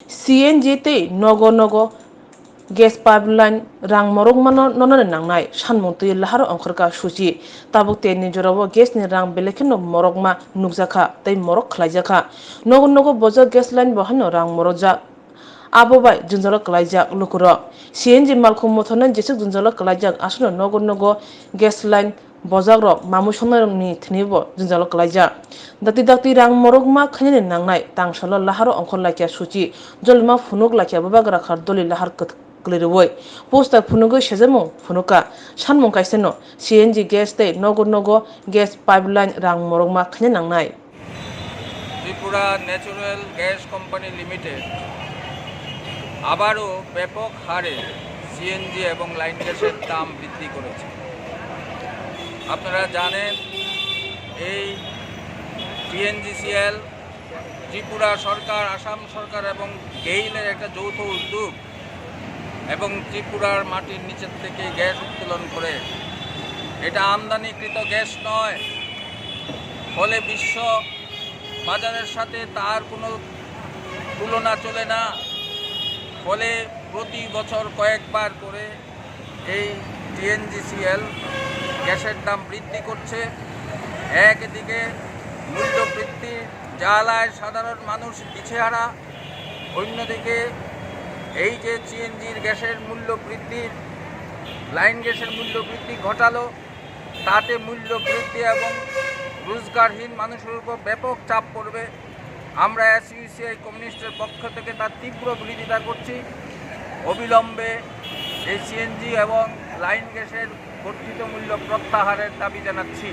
CNG tei nogo nogo gas pipeline rang morok mano nonane nangnai sanmung tui laharo ongkhorka suci tabuk te ni jorao gas ni rang belekhin morok ma nukjaka tei morok khlaijaka nogo nogo bojo gas line bo hano rang morojak abo bai junjalo klaijak lukuro CNG malkhung mothone jesuk junjalo klaijak asno nogo nogo gas line bojak rok mamu songnai thinibo junjalo klaijak dakti dakti rang morok ma khaini nangnai tangsalo laharo ongkhor laikya suci jolma phunuk laikya babagra khar doli lahar klirwoi poster phunugoi sejamo phunuka sanmung kaiseno CNG gas tei nogo nogo gas pipeline rang morok ma khaini nangnai Tripura natural gas company limited আবারও ব্যাপক হারে CNG এবং line গ্যাসের দাম বৃদ্ধি করেছে। আপনারা জানেন এই টিএনজিসিএল ত্রিপুরা সরকার, আসাম সরকার এবং গেইলের একটা যৌথ উদ্যোগ এবং ত্রিপুরার মাটির নিচের থেকে গ্যাস উত্তোলন করে, এটা আমদানিকৃত গ্যাস নয়, ফলে বিশ্ব বাজারের সাথে তার কোনো তুলনা চলে না। ফলে প্রতি বছর কয়েকবার করে এই টিএনজিসিএল গ্যাসের দাম বৃদ্ধি করছে। একদিকে মূল্যবৃদ্ধির জ্বালায় সাধারণ মানুষ দিশেহারা, অন্যদিকে এই যে সিএনজির গ্যাসের মূল্য বৃদ্ধির, লাইন গ্যাসের মূল্য বৃদ্ধি ঘটালো, তাতে মূল্য বৃদ্ধি এবং রোজগারহীন মানুষের উপর ব্যাপক চাপ পড়বে। আমরা এসইউসিআই কমিউনিস্টের পক্ষ থেকে তার তীব্র বিরোধিতা করছি। অবিলম্বে এই সিএনজি এবং লাইন গ্যাসের বর্ধিত মূল্য প্রত্যাহারের দাবি জানাচ্ছি।